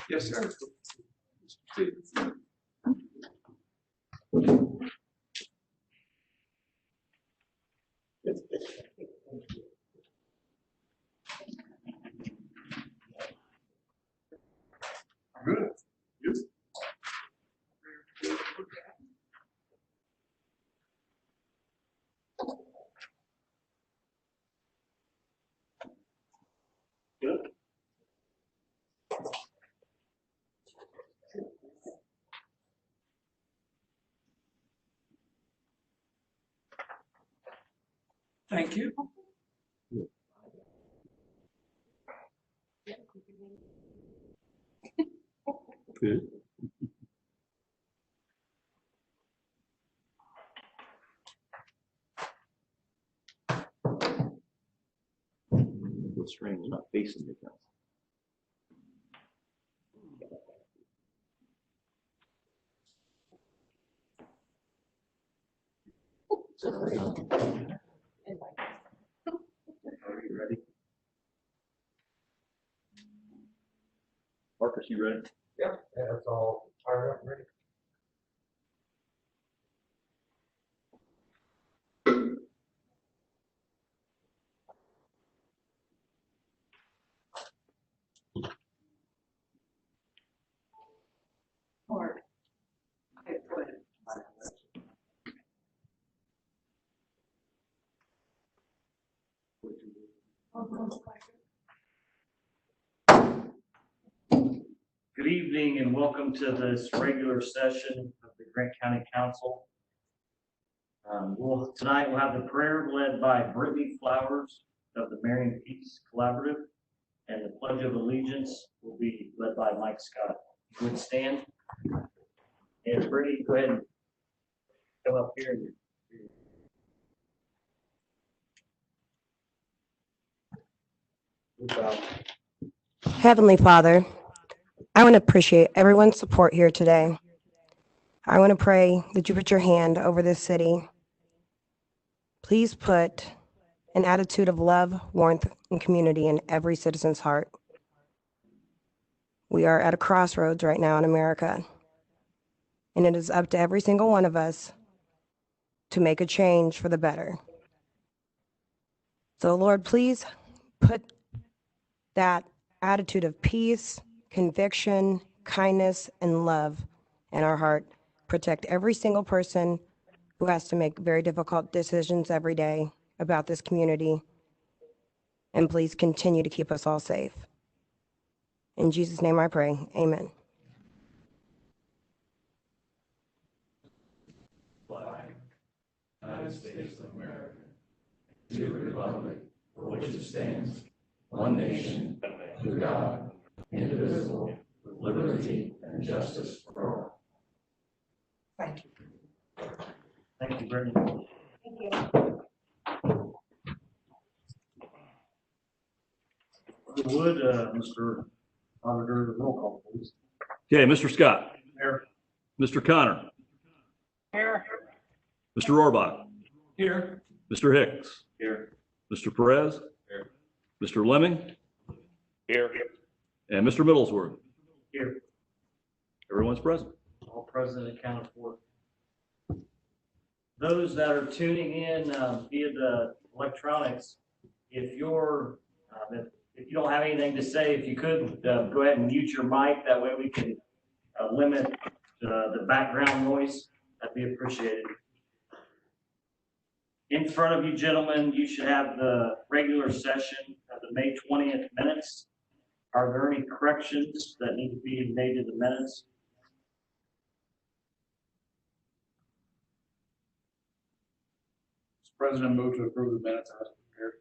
Yes, sir. Good. Yes. Good. Thank you. Good. The string is not facing the council. Are you ready? Marcus, you ready? Yeah, that's all fired up and ready. Or I put Good evening and welcome to this regular session of the Grant County Council. Tonight we'll have the prayer led by Brittany Flowers of the Marion Peace Collaborative, and the Pledge of Allegiance will be led by Mike Scott. You would stand. And Brittany, go ahead and come up here. Heavenly Father, I want to appreciate everyone's support here today. I want to pray that you put your hand over this city. Please put an attitude of love, warmth, and community in every citizen's heart. We are at a crossroads right now in America, and it is up to every single one of us to make a change for the better. So, Lord, please put that attitude of peace, conviction, kindness, and love in our heart. Protect every single person who has to make very difficult decisions every day about this community. And please continue to keep us all safe. In Jesus' name I pray, amen. Flag, United States of America, to the republic for which it stands, one nation, under God, indivisible, with liberty and justice for all. Thank you. Thank you, Brittany. Thank you. Would Mr. Auditor, the roll call, please. Okay, Mr. Scott. Here. Mr. Connor. Here. Mr. Rohrbach. Here. Mr. Hicks. Here. Mr. Perez. Here. Mr. Lemming. Here. And Mr. Middlesworth. Here. Everyone's present. All present and accounted for. Those that are tuning in via the electronics, if you're if you don't have anything to say, if you could go ahead and mute your mic, that way we can limit the background noise. That'd be appreciated. In front of you, gentlemen, you should have the regular session of the May 20th minutes. Are there any corrections that need to be made to the minutes? Mr. President, move to approve the minutes as prepared.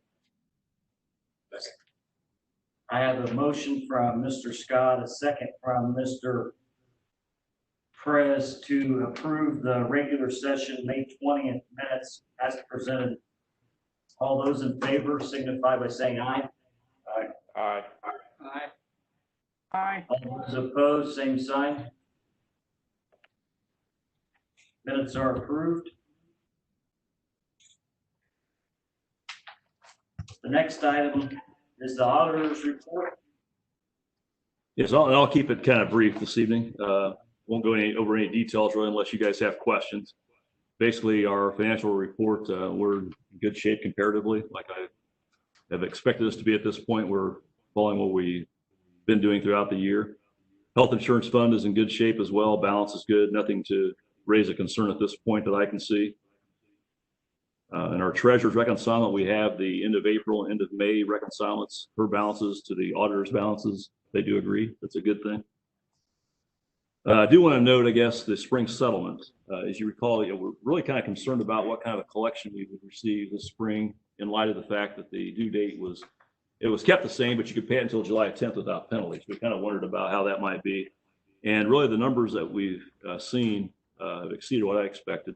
I have a motion from Mr. Scott, a second from Mr. Perez to approve the regular session May 20th minutes as presented. All those in favor signify by saying aye. Aye. Aye. Aye. All those opposed, same sign. Minutes are approved. The next item is the auditor's report. Yes, I'll keep it kind of brief this evening. Won't go over any details really unless you guys have questions. Basically, our financial report, we're in good shape comparatively. Like I have expected us to be at this point. We're following what we've been doing throughout the year. Health insurance fund is in good shape as well. Balance is good. Nothing to raise a concern at this point that I can see. In our treasurer's reconcilement, we have the end of April, end of May reconcilments, her balances to the auditor's balances. They do agree. That's a good thing. I do want to note, I guess, the spring settlement. As you recall, we're really kind of concerned about what kind of collection we would receive this spring in light of the fact that the due date was kept the same, but you could pay it until July 10th without penalties. We kind of wondered about how that might be. And really the numbers that we've seen have exceeded what I expected.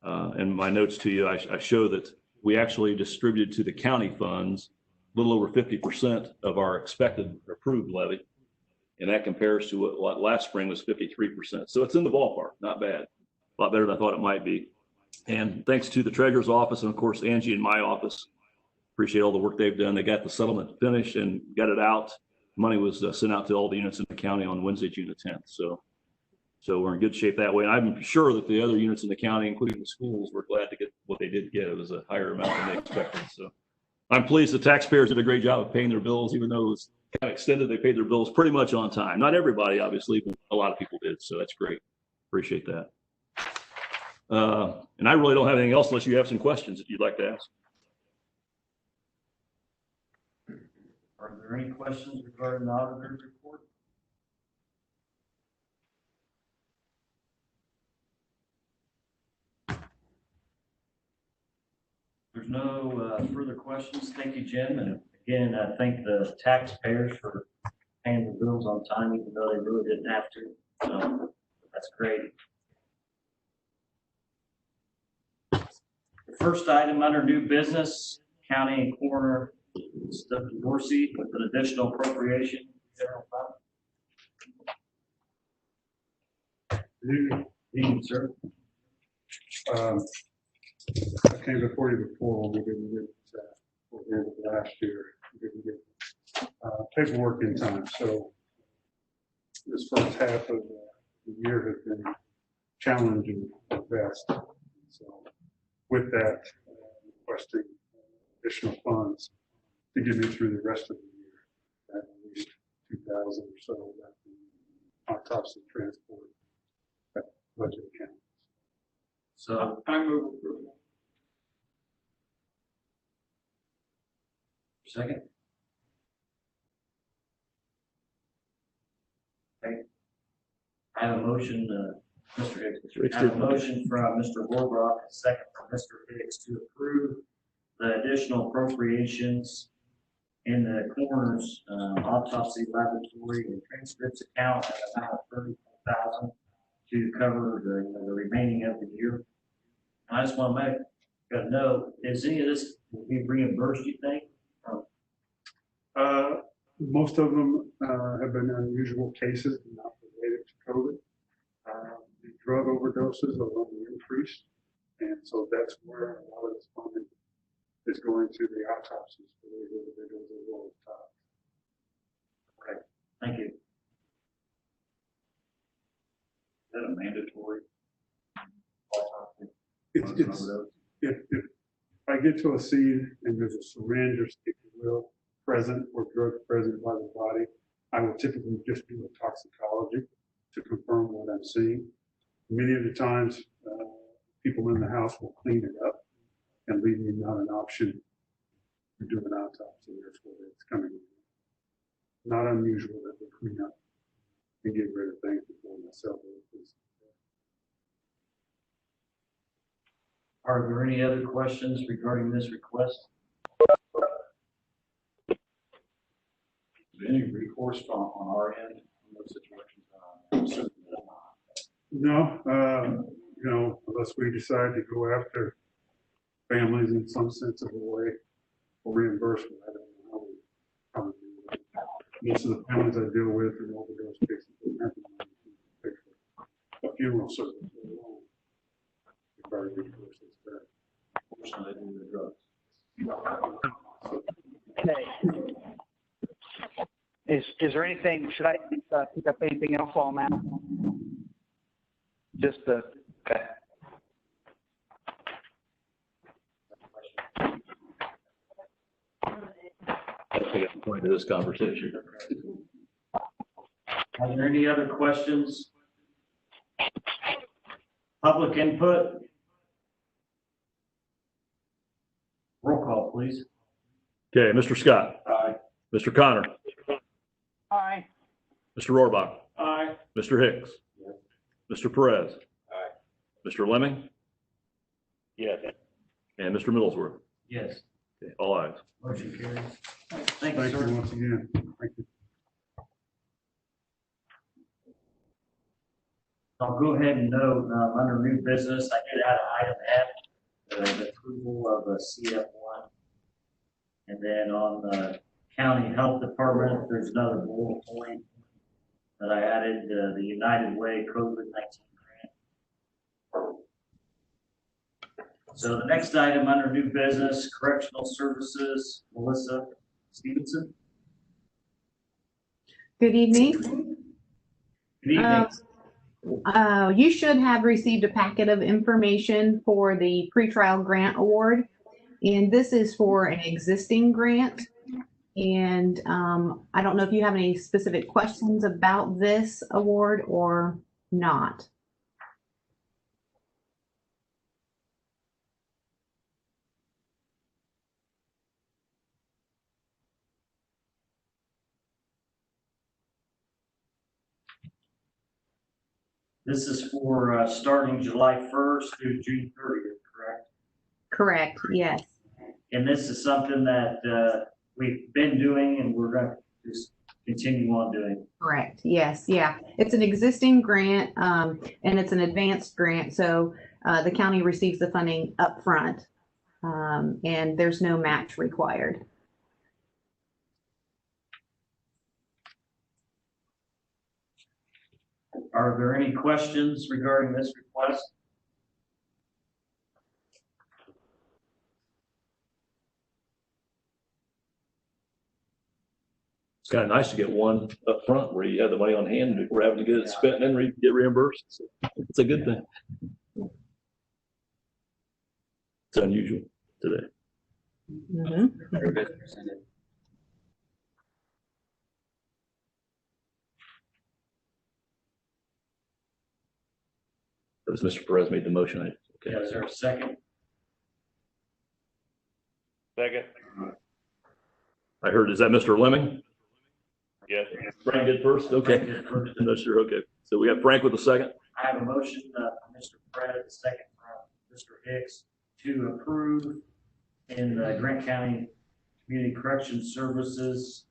And my notes to you, I show that we actually distributed to the county funds a little over 50% of our expected approved levy. And that compares to what last spring was 53%. So it's in the ballpark, not bad. A lot better than I thought it might be. And thanks to the treasurer's office and of course, Angie in my office, appreciate all the work they've done. They got the settlement finished and got it out. Money was sent out to all the units in the county on Wednesday, June the 10th. So we're in good shape that way. And I'm sure that the other units in the county, including the schools, were glad to get what they did get. It was a higher amount than they expected. So I'm pleased the taxpayers did a great job of paying their bills, even though it was kind of extended. They paid their bills pretty much on time. Not everybody, obviously, but a lot of people did. So that's great. Appreciate that. And I really don't have anything else unless you have some questions that you'd like to ask. Are there any questions regarding the auditor's report? There's no further questions. Thank you, Jim. And again, I thank the taxpayers for paying the bills on time, even though they really didn't have to. So that's great. The first item under new business, county and coroner Stephenson Dorsey with an additional appropriation. General fund. Good evening, sir. I came before you before when we didn't get for the end of last year. We didn't get paperwork in time. So this first half of the year has been challenging at best. So with that, requesting additional funds to get me through the rest of the year, at least 2,000 or so that the autopsy transport budget account. So I move approval. Second. Okay. I have a motion, Mr. Hicks. I have a motion from Mr. Holbrook, a second from Mr. Hicks to approve the additional appropriations in the coroner's autopsy laboratory and transcripts account at an amount of $34,000 to cover the remaining of the year. I just want to make a note, is any of this will be reimbursed, you think? Most of them have been unusual cases, not related to COVID. The drug overdoses are on the increase, and so that's where a lot of this funding is going to the autopsies for those individuals as well as top. Okay, thank you. Is that a mandatory autopsy? If I get to a scene and there's a syringe or, if you will, present or drug present by the body, I will typically just do a toxicology to confirm what I'm seeing. Many of the times, people in the house will clean it up and leave me not an option to do an autopsy. That's where it's coming in. Not unusual that they clean up and get rid of things before they sell them. Are there any other questions regarding this request? Any recourse on our end in those situations? Certainly not. No, you know, unless we decide to go after families in some sense of a way for reimbursement. I don't know how we do that. Most of the families I deal with in overdose cases don't have the money to pay for a funeral service. If our recourse is that. Fortunately, they do the drugs. Okay. Is there anything, should I pick up anything else on that? Just the, okay. I think it's the point of this conversation. Are there any other questions? Public input? Roll call, please. Okay, Mr. Scott. Aye. Mr. Connor. Aye. Mr. Rohrbach. Aye. Mr. Hicks. Mr. Perez. Aye. Mr. Lemming. Yes. And Mr. Middlesworth. Yes. Okay, all ayes. Motion carries. Thank Thank you, you sir. once again. Thank you. I'll go ahead and note, under new business, I did add an item F, the approval of a CF1. And then on the county health department, there's another bullet point that I added, the United Way COVID-19 grant. So the next item under new business, correctional services, Melissa Stephenson. Good evening. Good evening. You should have received a packet of information for the pretrial grant award. And this is for an existing grant. And I don't know if you have any specific questions about this award or not. This is for starting July 1st through June 30th, correct? Correct, yes. And this is something that we've been doing and we're going to just continue on doing. Correct, yes, yeah. It's an existing grant and it's an advanced grant. So the county receives the funding up front and there's no match required. Are there any questions regarding this request? It's kind of nice to get one up front where you have the money on hand and we're having to get it spent and then get reimbursed. So it's a good thing. It's unusual today. Mhm. That was Mr. Perez made the motion. Okay. Yeah, is there a second? Second. I heard, is that Mr. Lemming? Yes. Frank did first? Okay. I'm not sure. Okay. So we have Frank with a second. I have a motion from Mr. Pratt, a second from Mr. Hicks to approve in the Grant County Community Corrections Services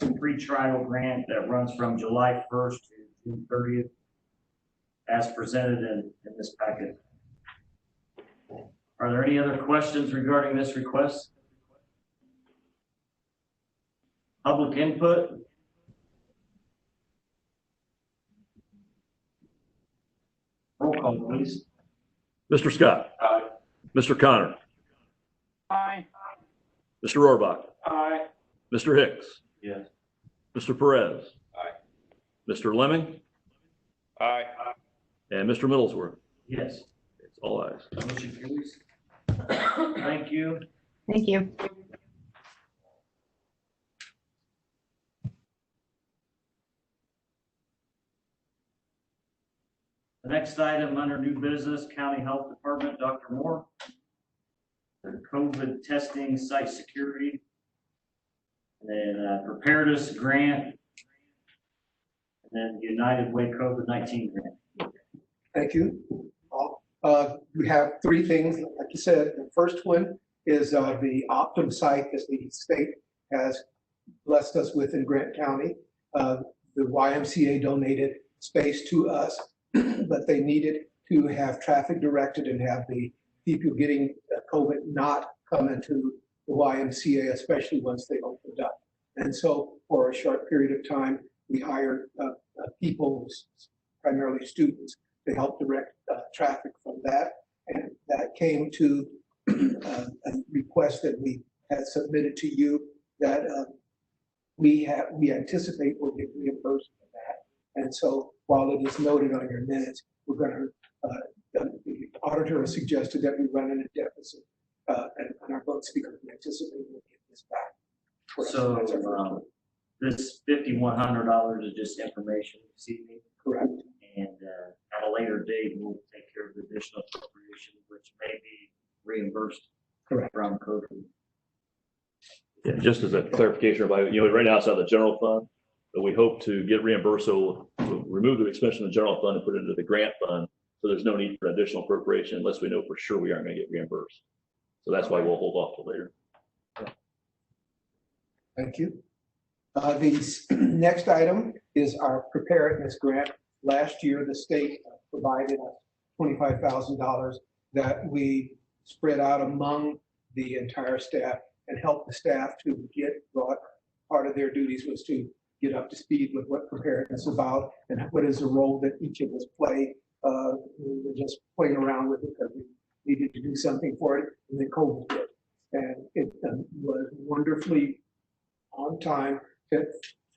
pretrial grant that runs from July 1st to June 30th as presented in this packet. Are there any other questions regarding this request? Public input? Roll call, please. Mr. Scott. Aye. Mr. Connor. Aye. Mr. Rohrbach. Aye. Mr. Hicks. Yes. Mr. Perez. Aye. Mr. Lemming. Aye. And Mr. Middlesworth. Yes. It's all ayes. Motion carries. Thank you. Thank you. The next item under new business, County Health Department, Dr. Moore. The COVID testing site security. And then Preparedness Grant. And then United Way COVID-19 grant. Thank you. We have three things, like you said. The first one is the Optum site that the state has blessed us with in Grant County. The YMCA donated space to us, but they needed to have traffic directed and have the people getting COVID not come into the YMCA, especially once they opened up. And so for a short period of time, we hired people, primarily students, to help direct traffic from that. And that came to a request that we had submitted to you that we anticipate will get reimbursed for that. And so while it is noted on your minutes, we're going to, the auditor has suggested that we run in a deficit on our books because we anticipate we'll get this back. So this $5,100 is just information this evening. Correct. And at a later date, we'll take care of the additional appropriation, which may be reimbursed. Correct. From COVID. Yeah, just as a clarification, everybody, right now it's out of the general fund, but we hope to get reimbursed. So we'll remove the expense from the general fund and put it into the grant fund. So there's no need for additional appropriation unless we know for sure we aren't going to get reimbursed. So that's why we'll hold off till later. Thank you. The next item is our preparedness grant. Last year, the state provided us $25,000 that we spread out among the entire staff and helped the staff to get brought. Part of their duties was to get up to speed with what preparedness is about and what is the role that each of us play. We were just playing around with it because we needed to do something for it, and then COVID hit. And it was wonderfully on time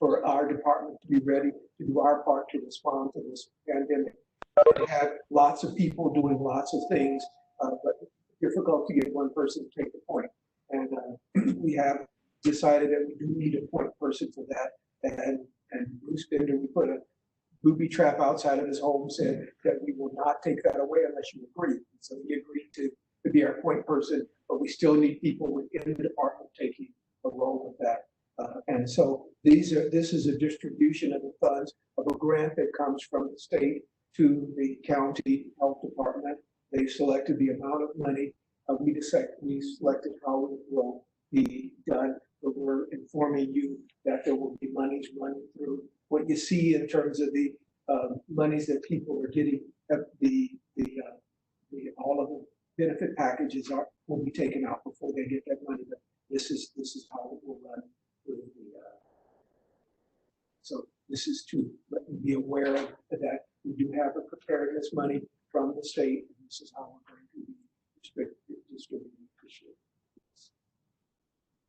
for our department to be ready to do our part to respond to this pandemic. We had lots of people doing lots of things, but difficult to get one person to take the point. And we have decided that we do need a point person for that. And Bruce Bender, we put a booby trap outside of his home, said that we will not take that away unless you agree. So he agreed to be our point person, but we still need people within the department taking a role with that. And so this is a distribution of the funds of a grant that comes from the state to the county health department. They selected the amount of money. We selected how it will be done, but we're informing you that there will be monies running through. What you see in terms of the monies that people are getting, all of the benefit packages will be taken out before they get that money. But this is how it will run. So this is to let you be aware of that we do have a preparedness money from the state. And this is how we're going to be distributing this year.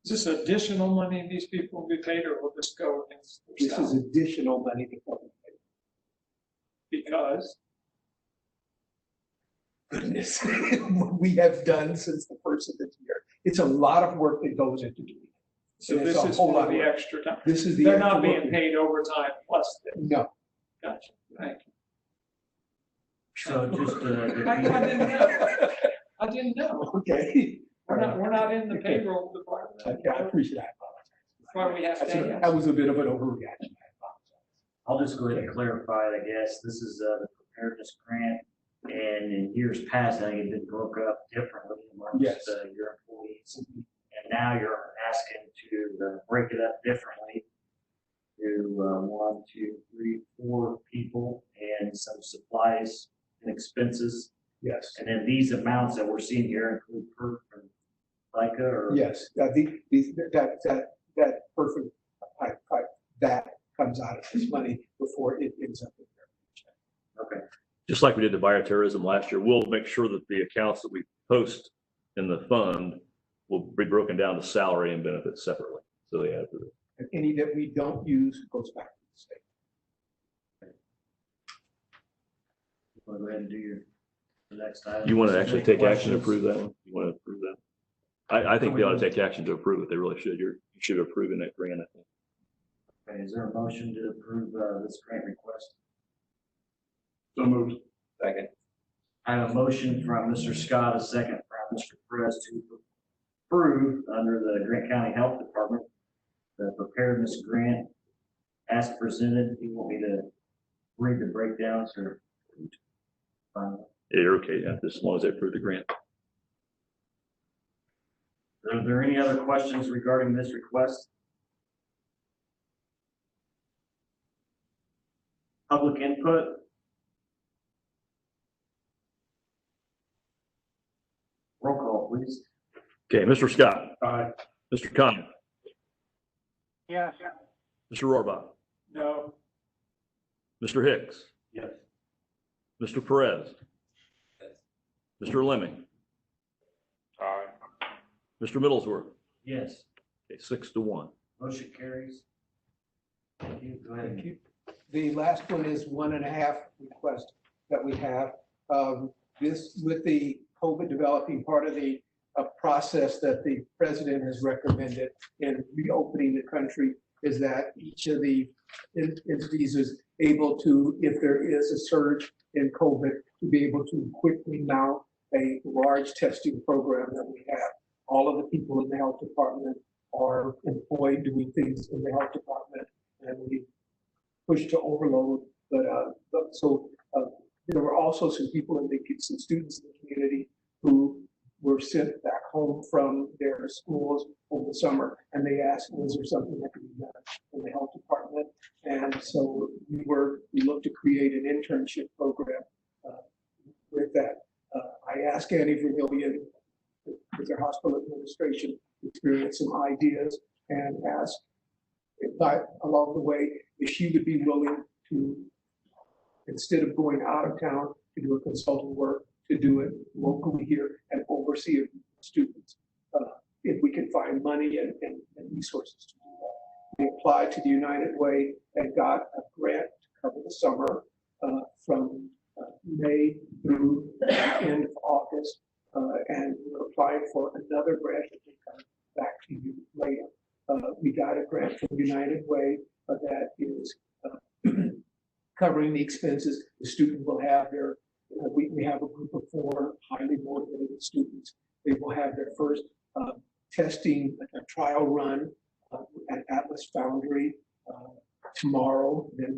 Is this additional money these people will be paid, or will this go against their This is salary? additional money to come. Because Goodness, what we have done since the first of this year. It's a lot of work that goes into doing it. so And this it's a is whole for lot of the work. extra time. This is the. They're extra not work. being paid overtime plus this. No. Gotcha. Thank you. So just I didn't know. I didn't know. Okay. We're not in the payroll department. Okay, I appreciate that. That's why we have to. That was a bit of an overreaction. I'll just go ahead and clarify, I guess. This is the preparedness grant. And in years past, I think it had been broke up differently amongst Yes. your employees. And now you're asking to break it up differently to 1, 2, 3, 4 people and some supplies and expenses. Yes. And then these amounts that we're seeing here include PERF and FICA or? Yes. That perfect that comes out of this money before it ends up in there. Okay. Just like we did the bioterrorism last year, we'll make sure that the accounts that we post in the fund will be broken down to salary and benefits separately. So they have to. And any that we don't use goes back to the state. Want to go ahead and do the next item? You want to actually Any take action to questions? approve that one? You want to approve that? I think they ought to take action to approve it. They really should. You should approve in that grant, I think. Okay, is there a motion to approve this grant request? So moved. Second. I have a motion from Mr. Scott, a second from Mr. Perez to approve under the Grant County Health Department, the preparedness grant as presented. You want me to read the breakdowns or? Yeah, you're okay. Yeah, just as long as they approve the grant. Are there any other questions regarding this request? public input? Roll call, please. Okay, Mr. Scott, Aye. Mr. Conner, Yes. Mr. Rohrbach, No. Mr. Hicks, Yes. Mr. Perez, Mr. Lemming, Aye. Mr. Middlesworth. Yes. Okay, 6-1. Motion carries. Thank you. Go ahead. Thank you. The last one is 1.5 request that we have. This, with the COVID developing, part of the process that the president has recommended in reopening the country is that each of the entities is able to, if there is a surge in COVID, to be able to quickly mount a large testing program that we have. All of the people in the health department are employed doing things in the health department, and we push to overload. There were also some people some students in the community who were sent back home from their schools over the summer, and they asked, was there something that could be done in the health department? And so we looked to create an internship program with that. I asked Annie Vermillion, with their hospital administration, to experience some ideas, and asked along the way if she would be willing to, instead of going out of town to do a consultant work, to do it locally here and oversee students. If we can find money and resources to do that. We applied to the United Way and got a grant to cover the summer from May through the end of August. And we're applying for another grant that will come back to you later. We got a grant from United Way that is covering the expenses. The student will have their, we have a group of 4 highly motivated students. They will have their first testing, a trial run at Atlas Foundry tomorrow. Then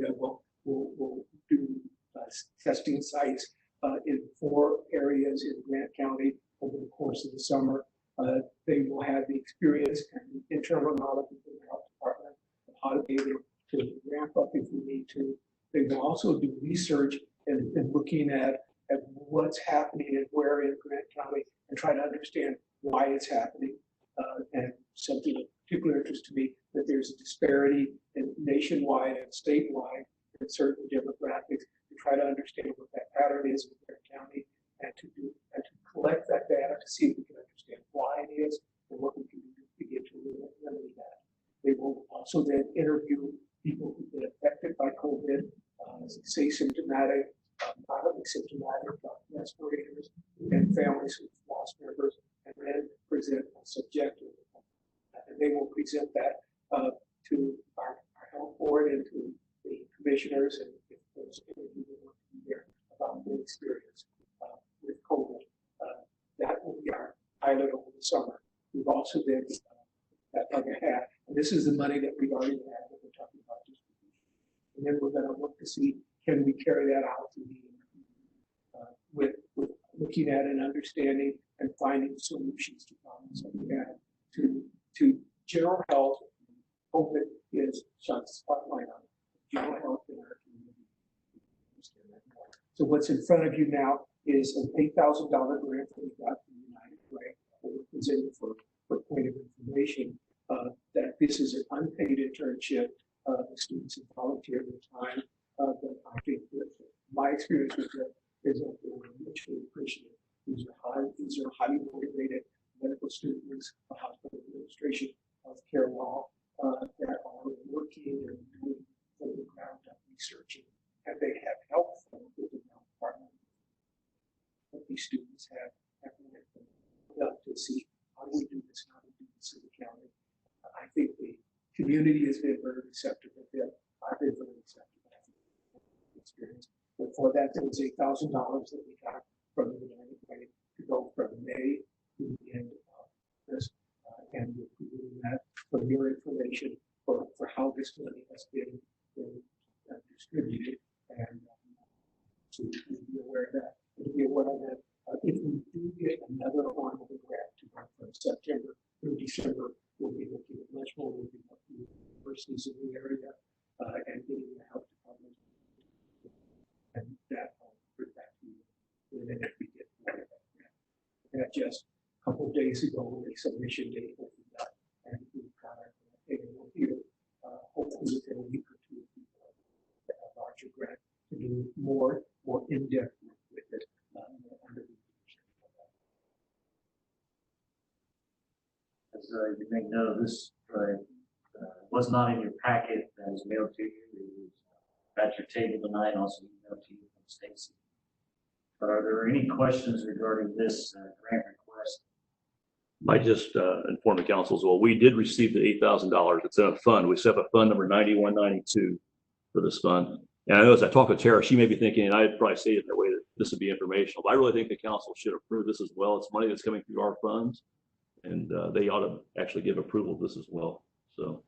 we'll do testing sites in 4 areas in Grant County over the course of the summer. They will have the experience and internal knowledge of the health department of how to be able to ramp up if we need to. They will also do research and looking at what's happening and where in Grant County and try to understand why it's happening. And something of particular interest to me, that there's a disparity in nationwide and statewide in certain demographics, to try to understand what that pattern is in Grant County, and to collect that data to see if we can understand why it is and what we can do to begin to remedy that. They will also then interview people who've been affected by COVID, say symptomatic, moderately symptomatic, respirators, and families who've lost members, and then present a subjective. And they will present that to our health board and to the commissioners, and if those interviews want to be there, about their experience with COVID. That will be our pilot over the summer. We've also been that other half, and this is the money that we already have that we're talking about distribution. And then we're going to look to see, can we carry that out to the with looking at and understanding and finding solutions to problems that we have to general health. COVID is shot the spotlight on general health in our community. So what's in front of you now is an $8,000 grant that we got from United Way that we're presenting for point of information, that this is an unpaid internship. The students have volunteered their time, but I think that my experience with it is that they were mutually appreciative. These are highly motivated medical students, the hospital administration, healthcare law, that are working and doing from the ground up researching, and they have help from the health department. But these students have to see how do we do this, how do we do this in the county. I think the community has been very receptive of it. I've been very receptive of the experience. But for that, there was $8,000 that we got from the United Way to go from May to the end of this. And we're doing that for your information for how this money has been distributed, and so you be aware of that. To be aware that if we do get another arm of the grant to go from September through December, we'll be looking at much more. We'll be looking at universities in the area and getting the health department just a couple of days ago, a submission date opened up, and we've got our payroll here. Hopefully within a week or two, we will have a larger grant to do more in-depth work with it. Under the As you may know, this was not in your packet that was mailed to you. It was at your table tonight, also emailed to you from Stacy. But are there any questions regarding this grant request? I just informed the council as well. We did receive the $8,000. It's in a fund. We set up a fund number 9192 for this fund. And I know as I talk with Tara, she may be thinking, and I'd probably say it that way, that this would be informational. But I really think the council should approve this as well. It's money that's coming through our funds, and they ought to actually give approval of this as well. So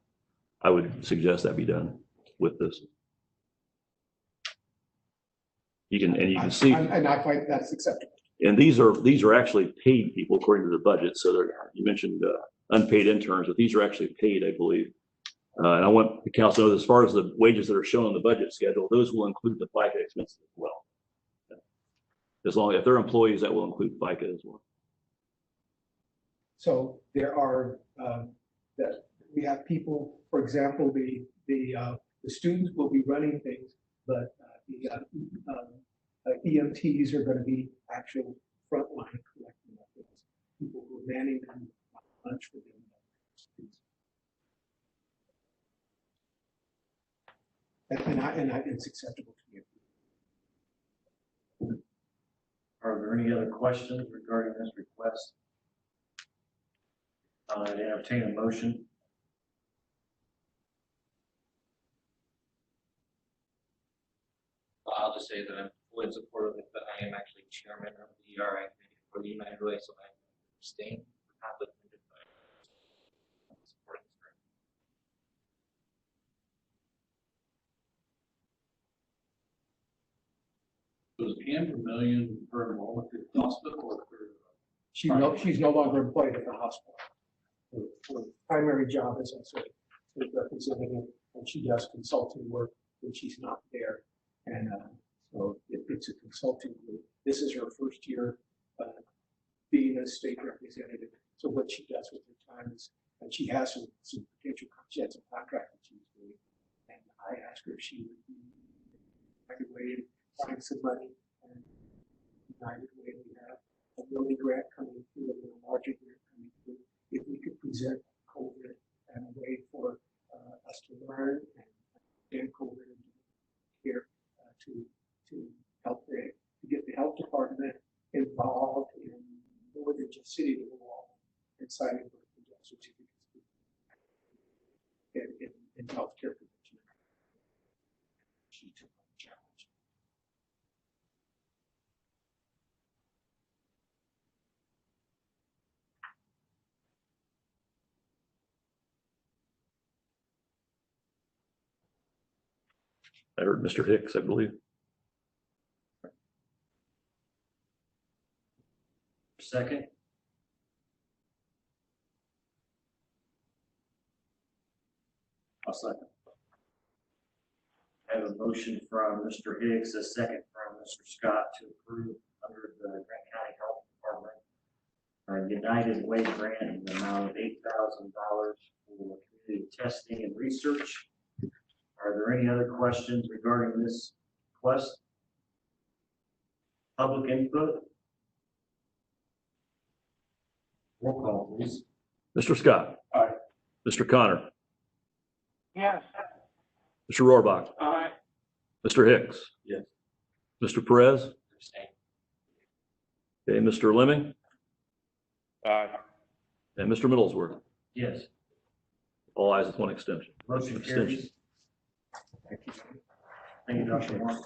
I would suggest that be done with this. You can see, and I find that's acceptable. and these are actually paid people according to the budget. So you mentioned unpaid interns, but these are actually paid, I believe. And I want the council to know, as far as the wages that are shown on the budget schedule, those will include the FICA expenses as well. As long as if they're employees, that will include FICA as well. So there are that we have people, for example, the students will be running things, but the EMTs are going to be actual frontline collecting of things. People who are manning them, lunch for them. And it's acceptable to me. Are there any other questions regarding this request? I'd entertain a motion. I'll just say that I'm fully in support of it, but I am actually chairman of the ERI committee for the United Way, so I abstain for conflict of interest. Was Pam Vermillion per enrollment at the hospital or She's no longer employed at the hospital. Her primary job is as a representative, and she does consulting work when she's not there. And so it's a consulting group. This is her first year being a state representative. So what she does with her time is, and she has some potential, she had some contract that she was doing. And I asked her if she would be United Way, find some money, and United Way we have a building grant coming through, a little larger grant coming through. If we could present COVID and a way for us to learn and COVID here to help to get the health department involved in more than just city law and signing certificates in healthcare prevention. She took on the challenge. I heard Mr. Hicks, I believe. Second. I'll second. I have a motion from Mr. Hicks, a second from Mr. Scott to approve under the Grant County Health Department United Way grant in the amount of $8,000 for community testing and research. Are there any other questions regarding this request? Public input? Roll call, please. Mr. Scott. Aye. Mr. Connor. Yes. Mr. Rohrbach. Aye. Mr. Hicks. Yes. Mr. Perez. Abstain. Okay, Mr. Lemming Aye. and Mr. Middlesworth. Yes. All ayes with one extension. Motion carries. Thank you, Dr. Moore.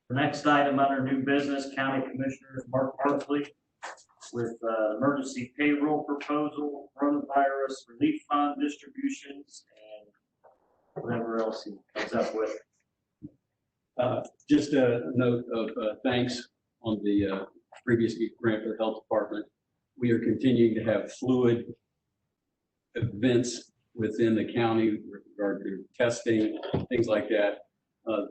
The next item under new business, County Commissioners Mark Bardsley with emergency payroll proposal, coronavirus relief fund distributions, and whatever else he comes up with. Just a note of thanks on the previous grant for the health department. We are continuing to have fluid events within the county with regard to testing, things like that.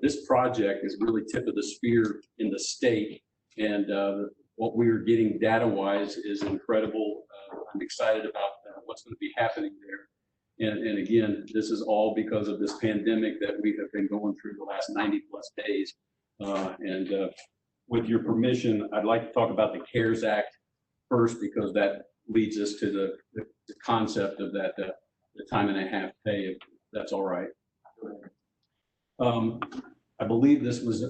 This project is really tip of the spear in the state, and what we are getting data-wise is incredible. I'm excited about what's going to be happening there. And again, this is all because of this pandemic that we have been going through the last 90+ days. With your permission, I'd like to talk about the CARES Act first, because that leads us to the concept of that, the time and a half pay, if that's all right. I believe this was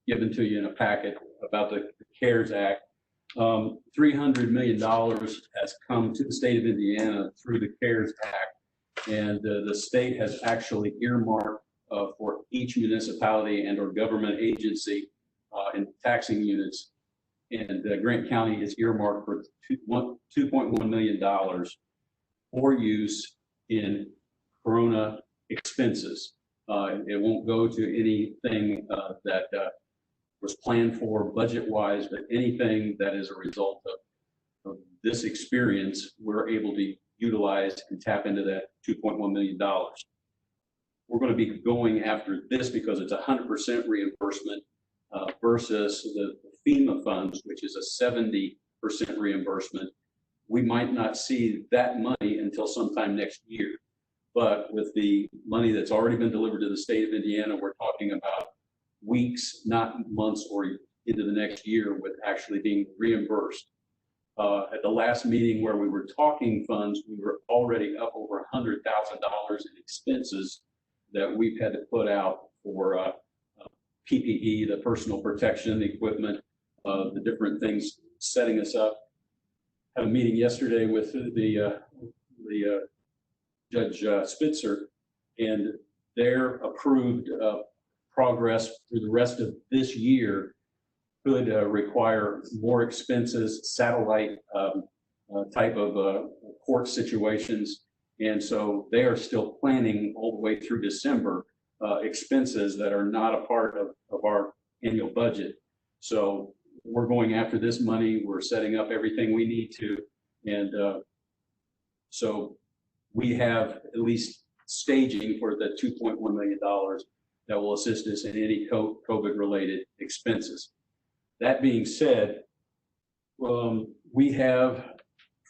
given to you in a packet about the CARES Act. $300 million has come to the state of Indiana through the CARES Act, and the state has actually earmarked for each municipality and or government agency in taxing units, and Grant County is earmarked for $2.1 million for use in Corona expenses. It won't go to anything that was planned for budget-wise, but anything that is a result of this experience, we're able to utilize and tap into that $2.1 million. We're going to be going after this because it's 100% reimbursement versus the FEMA funds, which is a 70% reimbursement. We might not see that money until sometime next year. But with the money that's already been delivered to the state of Indiana, we're talking about weeks, not months or into the next year with actually being reimbursed. At the last meeting where we were talking funds, we were already up over $100,000 in expenses that we've had to put out for PPE, the personal protection equipment, the different things setting us up. Had a meeting yesterday with the Judge Spitzer, and their approved progress through the rest of this year could require more expenses, satellite type of court situations. And so they are still planning all the way through December expenses that are not a part of our annual budget. So we're going after this money. We're setting up everything we need to. And so we have at least staging for the $2.1 million that will assist us in any COVID-related expenses. That being said, we have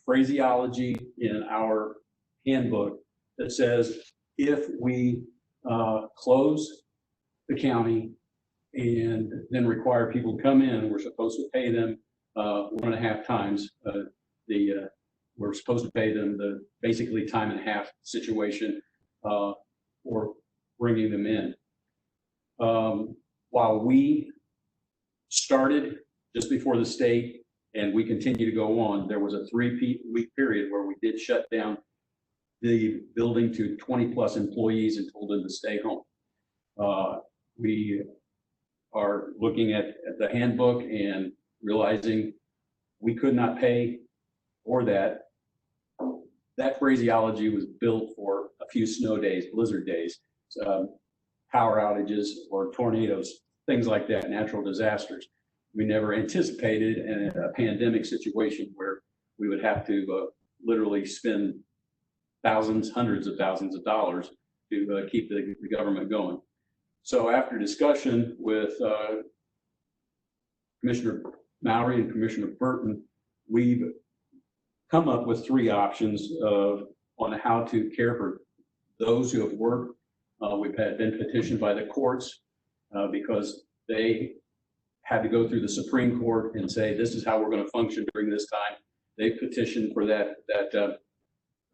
phraseology in our handbook that says if we close the county and then require people to come in, we're supposed to pay them 1.5 times we're supposed to pay them the basically time and a half situation for bringing them in. While we started just before the state and we continue to go on, there was a 3-week period where we did shut down the building to 20+ employees and told them to stay home. We are looking at the handbook and realizing we could not pay for that. That phraseology was built for a few snow days, blizzard days, power outages or tornadoes, things like that, natural disasters. We never anticipated a pandemic situation where we would have to literally spend thousands, hundreds of thousands of dollars to keep the government going. So after discussion with Commissioner Mowry and Commissioner Burton, we've come up with 3 options on how to care for those who have worked. We've been petitioned by the courts because they had to go through the Supreme Court and say, this is how we're going to function during this time. They petitioned for that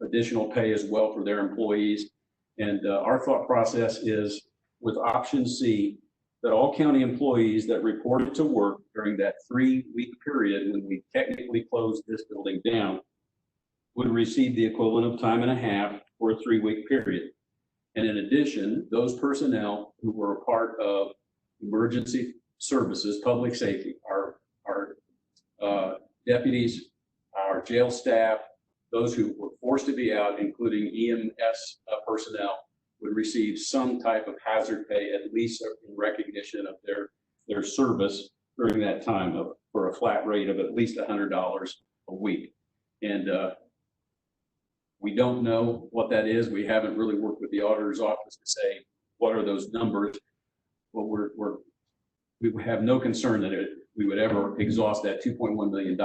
additional pay as well for their employees. And our thought process is with option C, that all county employees that reported to work during that 3-week period when we technically closed this building down would receive the equivalent of time and a half for a 3-week period. And in addition, those personnel who were a part of emergency services, public safety, our deputies, our jail staff, those who were forced to be out, including EMS personnel, would receive some type of hazard pay, at least in recognition of their service during that time for a flat rate of at least $100 a week. And we don't know what that is. We haven't really worked with the auditor's office to say what are those numbers. But we would have no concern that we would ever exhaust that $2.1 million.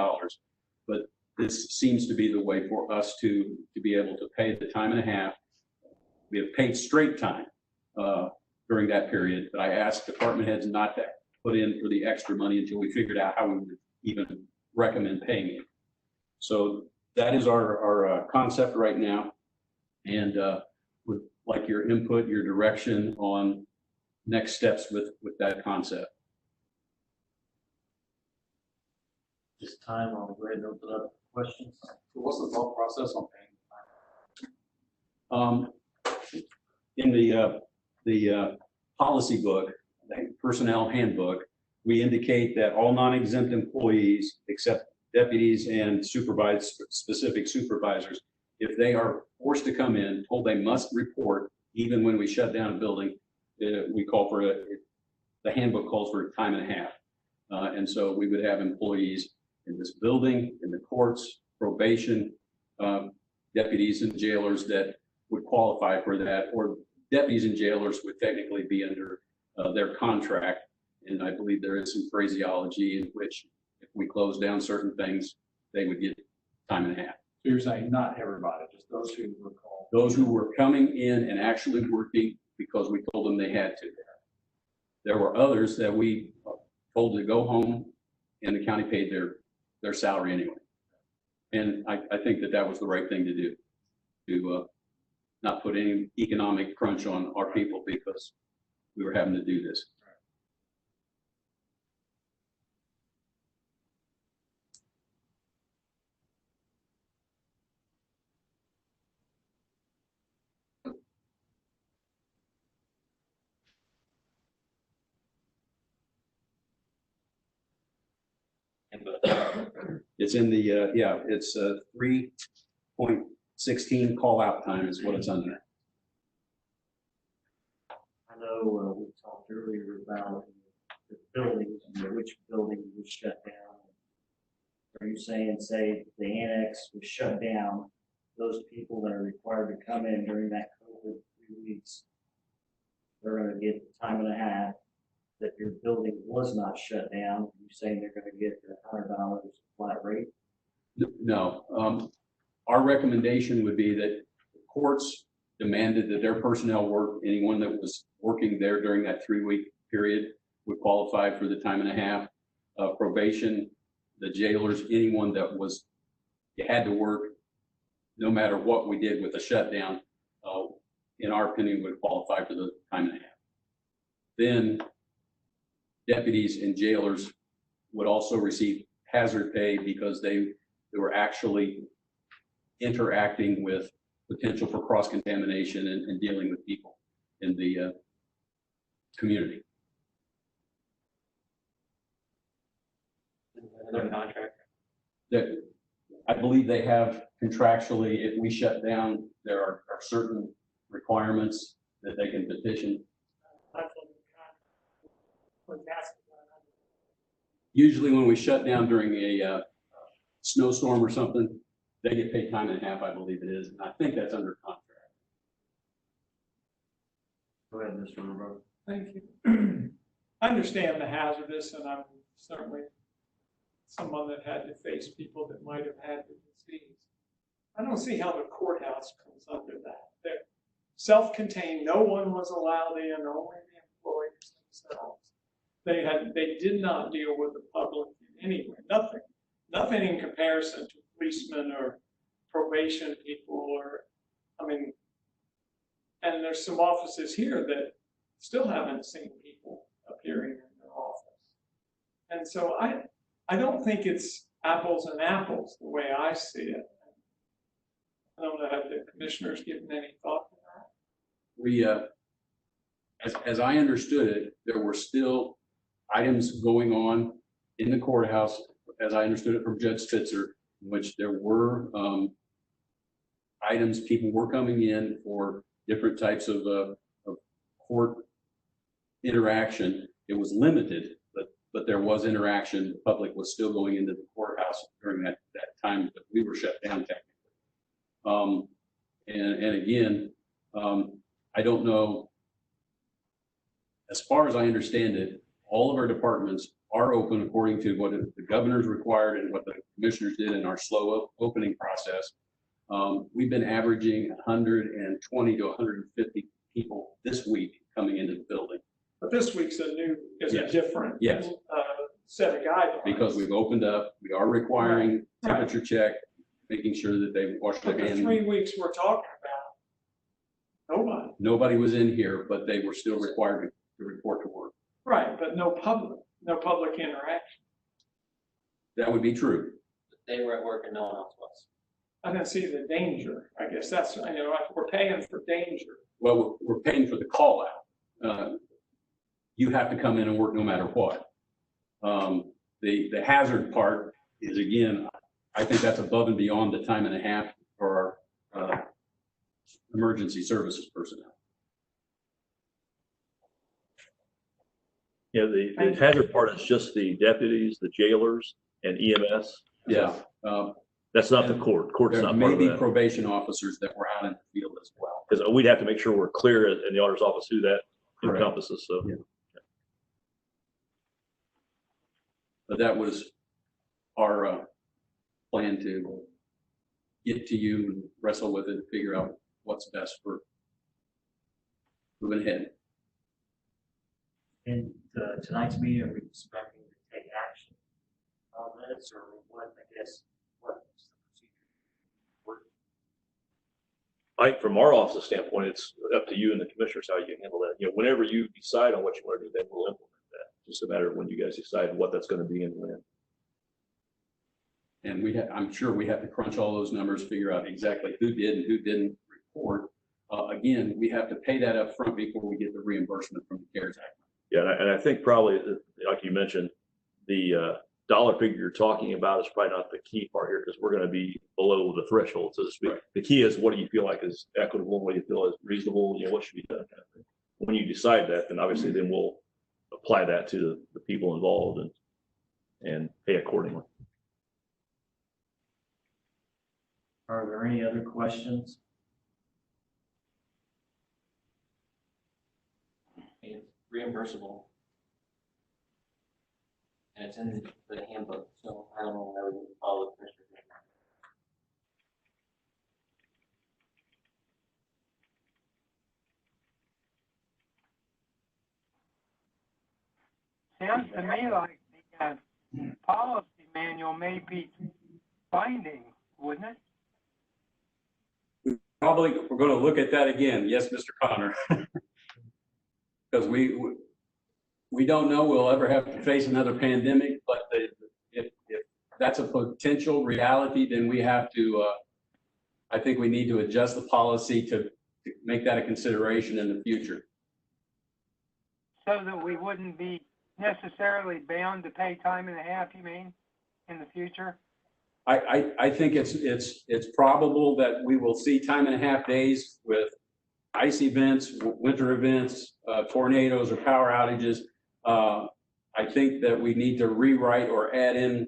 But this seems to be the way for us to be able to pay the time and a half. We have paid straight time during that period, but I asked department heads not to put in for the extra money until we figured out how we would even recommend paying it. So that is our concept right now, and would like your input, your direction on next steps with that concept. This time, I'll go ahead and open up questions. So what's the thought process on paying? In the policy book, the personnel handbook, we indicate that all non-exempt employees, except deputies and specific supervisors, if they are forced to come in, told they must report, even when we shut down a building, we call for the handbook calls for time and a half. And so we would have employees in this building, in the courts, probation, deputies and jailers that would qualify for that, or deputies and jailers would technically be under their contract. And I believe there is some phraseology in which if we close down certain things, they would get time and a half. So you're saying not everybody, just those who were called? Those who were coming in and actually working because we told them they had to. There were others that we told to go home and the county paid their salary anyway. And I think that was the right thing to do, to not put any economic crunch on our people because we were having to do this. It's in the, it's 3.16 call out time is what it's under. I know we talked earlier about the buildings, which building was shut down. Are you saying, say, the annex was shut down, those people that are required to come in during that COVID 3 weeks, they're going to get time and a half? That your building was not shut down, you're saying they're going to get their $100 flat rate? No. Our recommendation would be that the courts demanded that their personnel work. Anyone that was working there during that 3-week period would qualify for the time and a half. Probation, the jailers, anyone that had to work, no matter what we did with the shutdown, in our opinion, would qualify for the time and a half. Then deputies and jailers would also receive hazard pay because they were actually interacting with potential for cross-contamination and dealing with people in the community. Another contract? That I believe they have contractually, if we shut down, there are certain requirements that they can petition. Usually when we shut down during a snowstorm or something, they get paid time and a half, I believe it is. And I think that's under contract. Go ahead, Mr. Roberts. Thank you. I understand the hazardous, and I'm certainly someone that had to face people that might have had the disease. I don't see how the courthouse comes under that. They're self-contained. No one was allowed in, only the employees themselves. They did not deal with the public in any way. Nothing in comparison to policemen or probation people, and there's some offices here that still haven't seen people appearing in their office. And so I don't think it's apples and apples the way I see it. I don't know, have the commissioners given any thought to that? We, as I understood it, there were still items going on in the courthouse, as I understood it from Judge Spitzer, in which there were items, people were coming in for different types of court interaction. It was limited, but there was interaction. The public was still going into the courthouse during that time that we were shut down technically. And again, I don't know as far as I understand it, all of our departments are open according to what the governor's required and what the commissioners did in our slow opening process. We've been averaging 120 to 150 people this week coming into the building. But this week's a Yes. different Yes. Set of guidelines. Because we've opened up, we are requiring temperature check, making sure that they wash their But the hands. 3 weeks we're talking about, Nobody was in here, but they were still required to report to work. right, but no public interaction. That would be true. They were at work and no one else was. I didn't see the danger. I guess that's, we're paying for danger. Well, we're paying for the call out. You have to come in and work no matter what. The hazard part is, again, I think that's above and beyond the time and a half for our emergency services personnel. Yeah, the hazard part is just the deputies, the jailers, and EMS. Yeah. That's not the court. Court's There not may part of be that. probation officers that were out in the field as well. Because we'd have to make sure we're clear in the auditor's office who that Correct. encompasses, so. Yeah. But that was our plan, to get to you and wrestle with it and figure out what's best for moving ahead. In tonight's meeting, are we expecting to take action on this, or what, I guess, what's the procedure? From our office standpoint, it's up to you and the commissioners how you handle that. Whenever you decide on what you want to do, then we'll implement that. Just a matter of when you guys decide what that's going to be and when. And I'm sure we have to crunch all those numbers, figure out exactly who did and who didn't report. Again, we have to pay that up front before we get the reimbursement from the CARES Act. Yeah, and I think probably, like you mentioned, the dollar figure you're talking about is probably not the key part here, because we're going to be below the threshold, so to speak. Right. The key is, what do you feel like is equitable? What do you feel is reasonable? What should be done? When you decide that, then obviously then we'll apply that to the people involved and pay accordingly. Are there any other questions? It's reimbursable. And it's in the handbook, so I don't know why we would follow the commissioner's. Sounds to me like the policy manual may be binding, wouldn't it? Probably, we're going to look at that again. Yes, Mr. Connor. Because we don't know we'll ever have to face another pandemic, but if that's a potential reality, then we have to, I think we need to adjust the policy to make that a consideration in the future. So that we wouldn't be necessarily bound to pay time and a half, you mean, in the future? I think it's probable that we will see time and a half days with ice events, winter events, tornadoes or power outages. I think that we need to rewrite or add in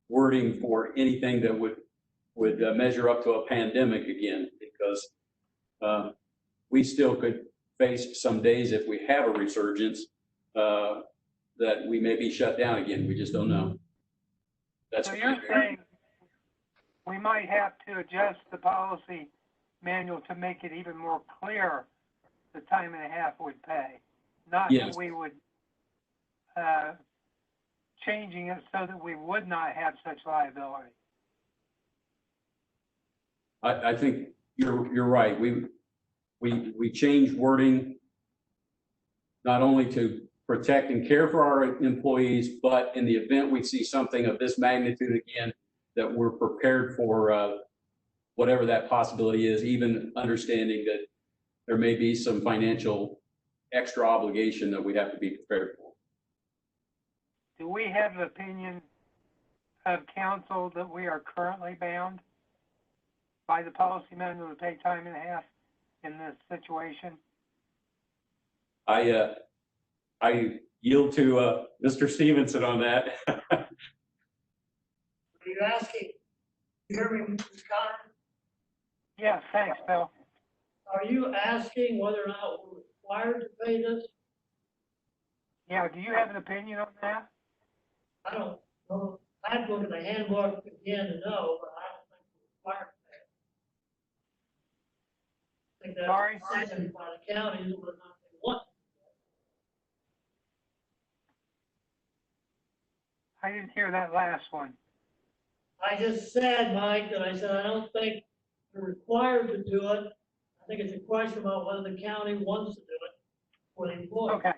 wording for anything that would measure up to a pandemic again, because we still could face some days, if we have a resurgence, that we may be shut down again. We just don't know. So you're saying we might have to adjust the policy manual to make it even more clear the time and a half would pay, not Yes. that we would changing it so that we would not have such liability. I think you're right. We changed wording not only to protect and care for our employees, but in the event we see something of this magnitude again, that we're prepared for whatever that possibility is, even understanding that there may be some financial extra obligation that we have to be prepared for. Do we have an opinion of council that we are currently bound by the policy manual to pay time and a half in this situation? I yield to Mr. Stephenson on that. Are you asking, you hear me, Mr. Connor? Yes, thanks, Bill. Are you asking whether or not we're required to pay this? Yeah, do you have an opinion on that? I don't know. I'd look at the handbook again to know, but I don't think it's required that. I think Sorry? that's a decision by the county whether or not they want. I didn't hear that last one. I just said, Mike, that I said, I don't think they're required to do it. I think it's a question about whether the county wants to do it for the employee. Okay.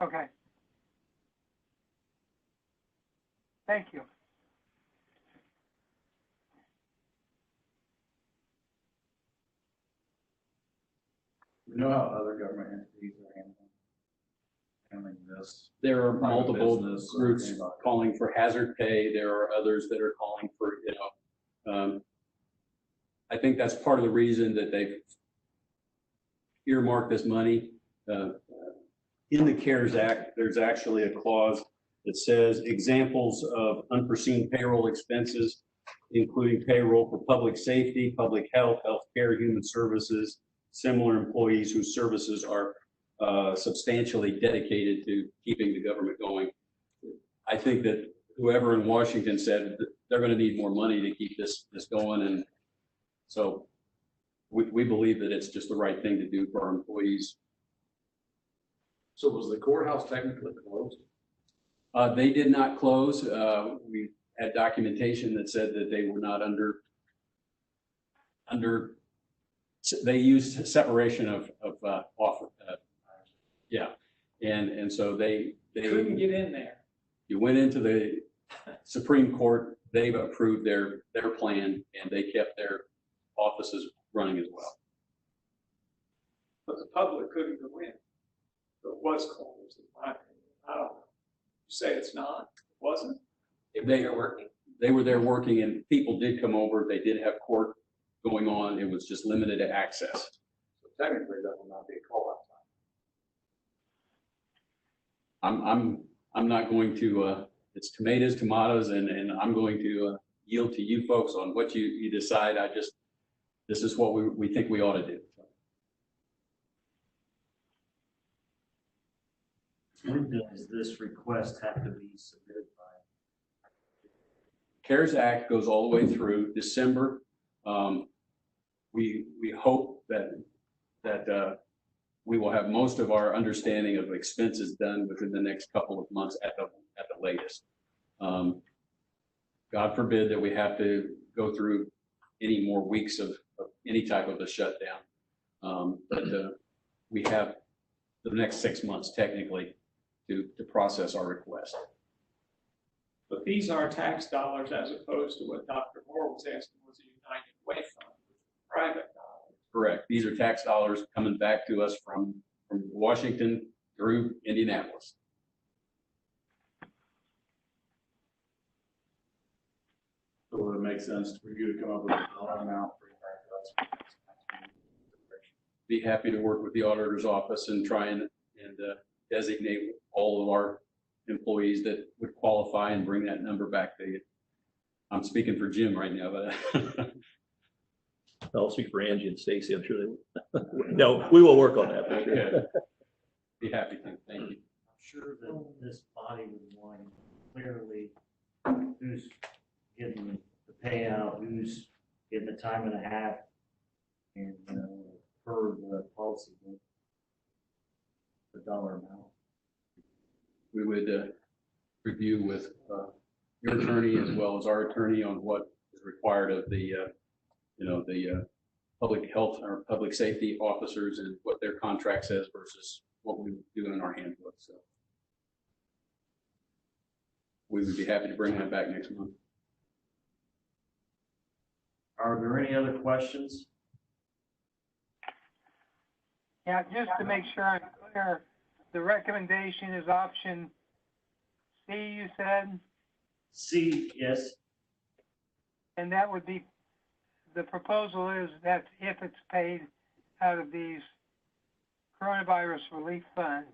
Okay. Thank you. You know how other government entities are handling this? There are Private multiple business, groups anybody. calling for hazard pay. There are others that are calling for, I think that's part of the reason that they've earmarked this money. In the CARES Act, there's actually a clause that says examples of unforeseen payroll expenses, including payroll for public safety, public health, healthcare, human services, similar employees whose services are substantially dedicated to keeping the government going. I think that whoever in Washington said that they're going to need more money to keep this going, and so we believe that it's just the right thing to do for our employees. So was the courthouse technically closed? They did not close. We had documentation that said that they were not under. They used separation of offer. Yeah, and so they Couldn't get in there. You went into the Supreme Court. They've approved their plan, and they kept their offices running as well. But the public couldn't go in. So it was closed, in my opinion. I don't know. You say it's not? It wasn't? They were there working, and people did come over. They did have court going on. It was just limited access. So technically that will not be a call-out time. I'm not going to, it's tomatoes, and I'm going to yield to you folks on what you decide. This is what we think we ought to do. When does this request have to be submitted by? CARES Act goes all the way through December. We hope that we will have most of our understanding of expenses done within the next couple of months at the latest. God forbid that we have to go through any more weeks of any type of a shutdown. But we have the next 6 months technically to process our request. But these are tax dollars as opposed to what Dr. Moore was asking was a United Way fund, private dollars. Correct. These are tax dollars coming back to us from Washington through Indianapolis. So would it make sense for you to come up with a dollar amount for your tax? Be happy to work with the auditor's office and try and designate all of our employees that would qualify and bring that number back to you. I'm speaking for Jim right now, but I'll speak for Angie and Stacy. I'm sure they will. No, we will work on that for sure. yeah. Be happy to. Thank you. I'm sure that this body would want clearly who's getting the payout, who's getting the time and a half, and per the policy, the dollar amount. We would review with your attorney as well as our attorney on what is required of the public health or public safety officers and what their contract says versus what we do in our handbook. So we would be happy to bring that back next month. Are there any other questions? Yeah, just to make sure I'm clear, the recommendation is option C, you said, C, yes. and that would be, the proposal is that if it's paid out of these coronavirus relief funds.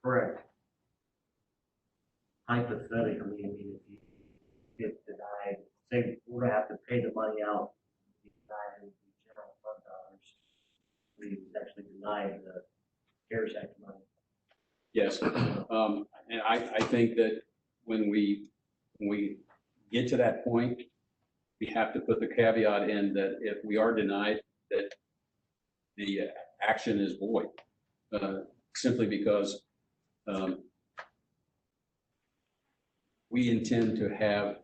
Correct. Hypothetically, I mean, if you get denied, say we're gonna have to pay the money out, denied the general fund dollars, we actually denied the CARES Act money. Yes, and I think that when we get to that point, we have to put the caveat in that if we are denied, that the action is void, simply because we intend to have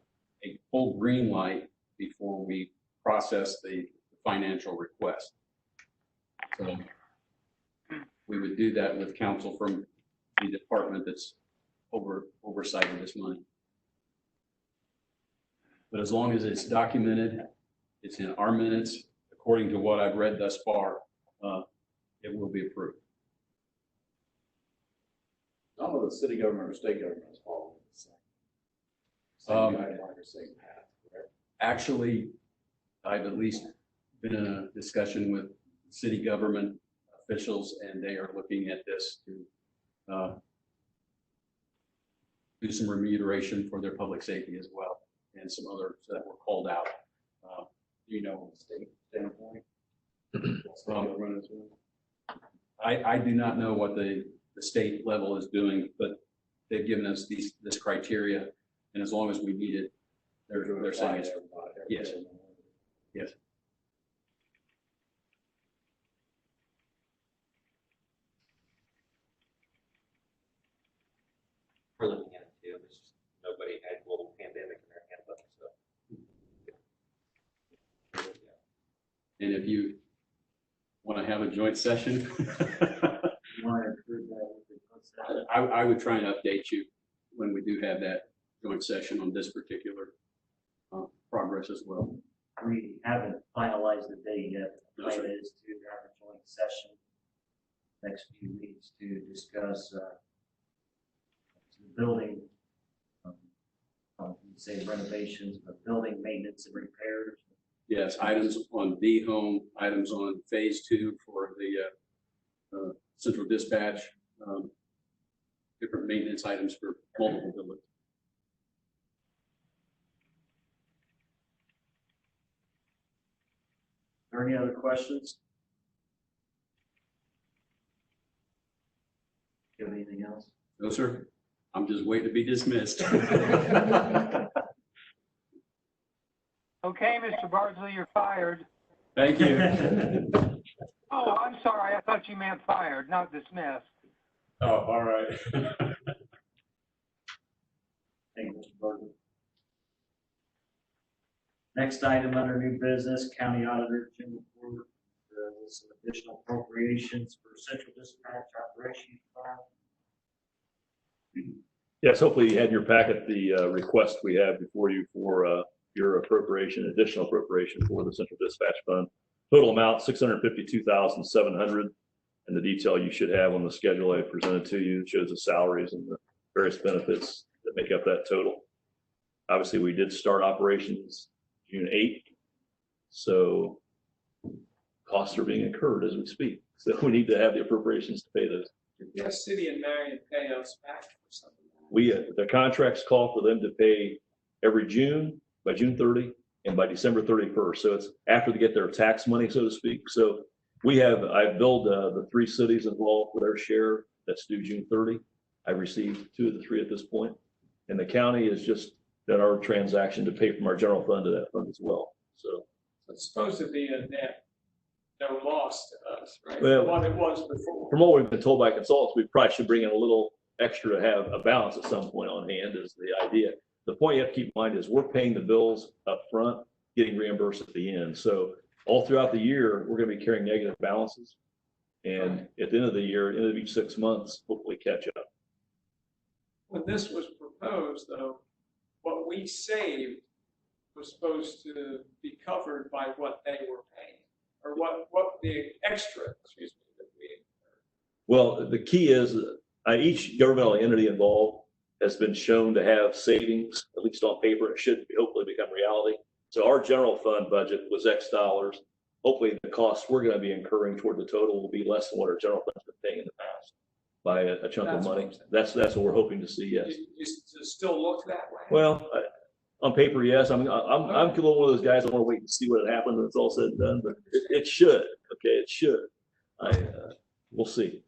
a full green light before we process the financial request. So we would do that with counsel from the department that's oversight of this money. But as long as it's documented, it's in our minutes, according to what I've read thus far, it will be approved. Some of the city government or state government is following the same guideline or same path, correct? Actually, I've at least been in a discussion with city government officials, and they are looking at this to do some remuneration for their public safety as well, and some others that were called out. You know, state standpoint. I do not know what the state level is doing, but they've given us this criteria, and as long as we meet it, they're saying it's, yes, yes. We're looking at it too. It's just nobody had global pandemic in their handbook, so. And if you want to have a joint session, I would try and update you when we do have that joint session on this particular progress as well. We haven't finalized the date yet. The No, sir. plan is to have a joint session next few weeks to discuss the building, say renovations, but building maintenance and repairs. Yes, items on D home, items on phase 2 for the central dispatch, different maintenance items for multiple buildings. Are there any other questions? Do you have anything else? No, sir. I'm just waiting to be dismissed. Okay, Mr. Bardsley, you're fired. Thank you. Oh, I'm sorry. I thought you meant fired, not dismissed. Oh, all right. Thank you, Mr. Burton. Next item under new business, County Auditor Jim McWhirt, some additional appropriations for Central Dispatch Operation Fund. Yes, hopefully you had in your packet the request we have before you for your appropriation, additional appropriation for the Central Dispatch Fund. Total amount $652,700, and the detail you should have on the schedule I presented to you shows the salaries and the various benefits that make up that total. Obviously, we did start operations June 8th, so costs are being incurred as we speak. So we need to have the appropriations to pay those. Yes, City and Marion pay us back for something. We the contracts call for them to pay every June, by June 30, and by December 31st. So it's after they get their tax money, so to speak. So I've billed the 3 cities involved for their share. That's due June 30. I've received 2 of the 3 at this point. And the county is just done our transaction to pay from our general fund to that fund as well. So It's supposed to be a net, no loss to us, right? Well, What it was before. from what we've been told by consultants, we probably should bring in a little extra to have a balance at some point on hand is the idea. The point you have to keep in mind is we're paying the bills up front, getting reimbursed at the end. So all throughout the year, we're going to be carrying negative balances. And at the end of the year, end of each 6 months, hopefully catch up. When this was proposed, though, what we saved was supposed to be covered by what they were paying, or what the extra, excuse me, that we incurred. Well, the key is each governmental entity involved has been shown to have savings, at least on paper. It should hopefully become reality. So our general fund budget was X dollars. Hopefully the costs we're going to be incurring toward the total will be less than what our general fund's been paying in the past by a chunk of money. That's what we're hoping to see, yes. You still look that way? Well, on paper, yes. I'm one of those guys. I want to wait and see what happens when it's all said and done, but it should. Okay, it should. We'll see.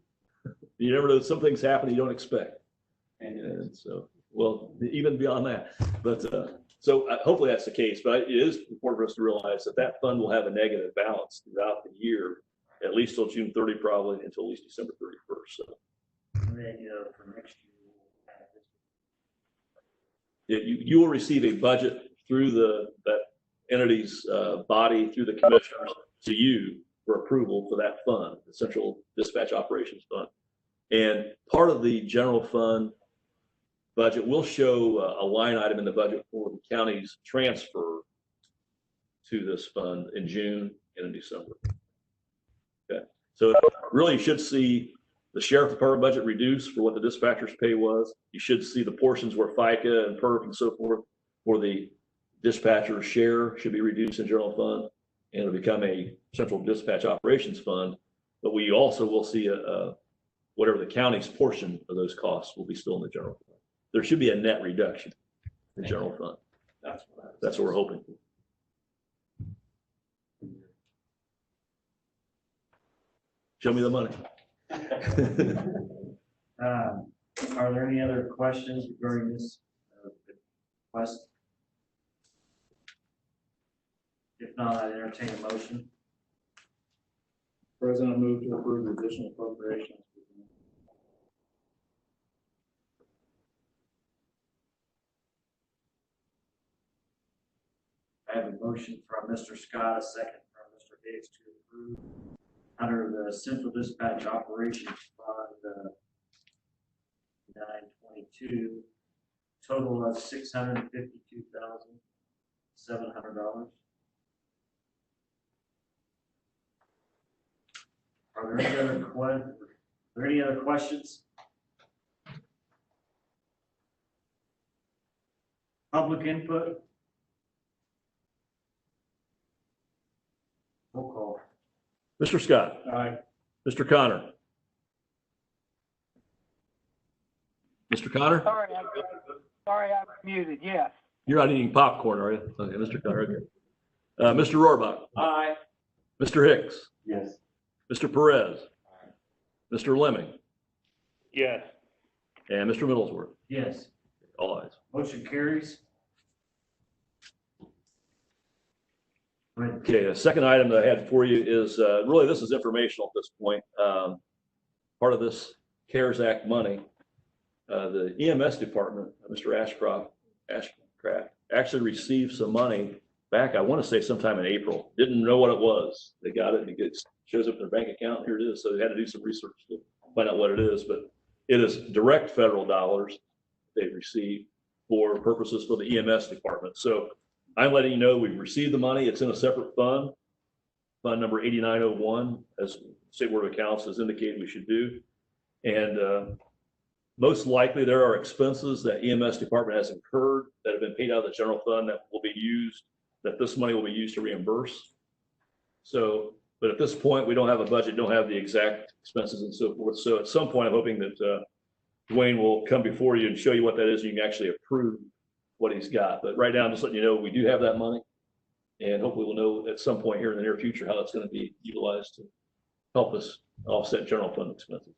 You never know, some things happen you don't expect. And so, well, even beyond that, but so hopefully that's the case, but it is important for us to realize that that fund will have a negative balance throughout the year, at least till June 30, probably until at least December 31st. So And then, for next year, we'll have this. you will receive a budget through that entity's body, through the commissioners to you for approval for that fund, the Central Dispatch Operations Fund. And part of the general fund budget will show a line item in the budget for the county's transfer to this fund in June and in December. Okay, so really you should see the sheriff department budget reduced for what the dispatcher's pay was. You should see the portions where FICA and PERF and so forth for the dispatcher's share should be reduced in general fund, and it'll become a central dispatch operations fund. But we also will see a whatever the county's portion of those costs will be still in the general fund. There should be a net reduction in the general fund. That's what we're hoping for. Show me the money. Are there any other questions regarding this request? If not, I entertain a motion. President, I move to approve the additional appropriations. I have a motion from Mr. Scott, a second from Mr. Hicks to approve under the Central Dispatch Operations Fund 922, total of $652,700. Are there any other questions? Public input? Roll call. Mr. Scott. Aye. Mr. Connor. Mr. Connor? Sorry, I'm muted, yes. You're not eating popcorn, are you? Okay, Mr. Connor. Okay. Mr. Rohrbach. Aye. Mr. Hicks. Yes. Mr. Perez. Mr. Lemming. Yes. And Mr. Middlesworth. Yes. All ayes. Motion carries. Go ahead. Okay, the second item that I had for you is really this is informational at this point. Part of this CARES Act money, the EMS department, Mr. Ashcraft actually received some money back, I want to say sometime in April. Didn't know what it was. They got it and it shows up in their bank account. Here it is. So they had to do some research to find out what it is, but it is direct federal dollars they received for purposes for the EMS department. So I'm letting you know we've received the money. It's in a separate fund, fund number 8901, as State Board of Accounts has indicated we should do. And most likely there are expenses that EMS department has incurred that have been paid out of the general fund that will be used, that this money will be used to reimburse. So, but at this point, we don't have a budget, don't have the exact expenses and so forth. So at some point, I'm hoping that Dwayne will come before you and show you what that is. And you can actually approve what he's got. But right now, I'm just letting you know we do have that money. And hopefully we'll know at some point here in the near future how it's going to be utilized to help us offset general fund expenses.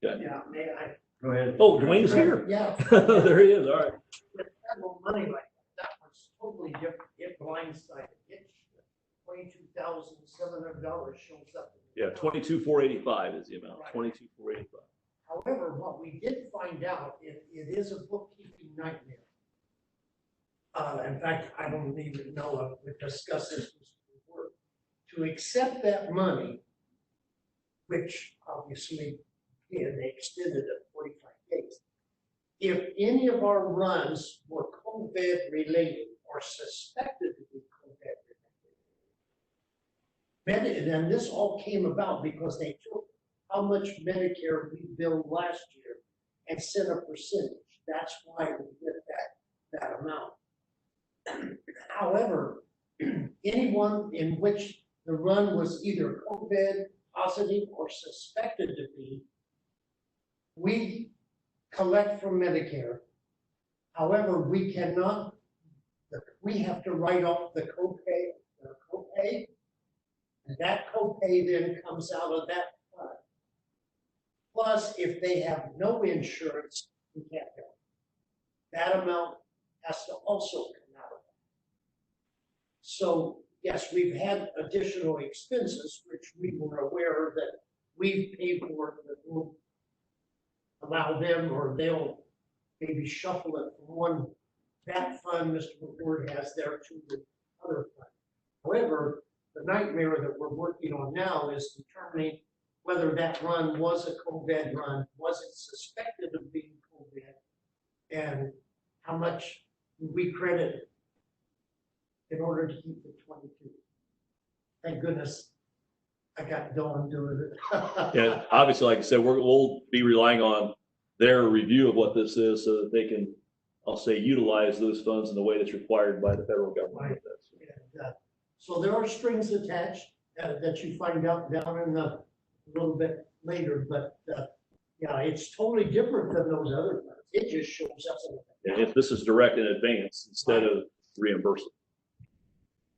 Yeah. Yeah, may I? Go ahead. Oh, Dwayne's here. Yeah. There he is. All right. With federal money like that was totally different. It blindsided. It $22,700 shows up. Yeah, 22,485 is the amount. Right. 22,485. However, what we did find out, it is a bookkeeping nightmare. In fact, I don't even know if we discussed this with work. To accept that money, which obviously, yeah, they extended it 45 days. If any of our runs were COVID related or suspected to be COVID related, and this all came about because they took how much Medicare we billed last year and set a percentage. That's why we get that amount. However, anyone in which the run was either COVID positive or suspected to be, we collect from Medicare. However, we cannot, we have to write off the copay, and that copay then comes out of that fund. Plus, if they have no insurance, we can't help. That amount has to also come out of it. So, yes, we've had additional expenses, which we were aware that we've paid for, that will allow them, or they'll maybe shuffle it from one, that fund Mr. McWhirt has there to the other fund. However, the nightmare that we're working on now is determining whether that run was a COVID run, was it suspected of being COVID, and how much we credit in order to keep the 22. Thank goodness I got Dawn doing it. Yeah, obviously, like I said, we'll be relying on their review of what this is so that they can, I'll say, utilize those funds in the way that's required by the federal government. Right. And, so there are strings attached that you find out down in the a little bit later, but yeah, it's totally different than those other funds. It just shows up. And if this is direct in advance instead of reimbursement.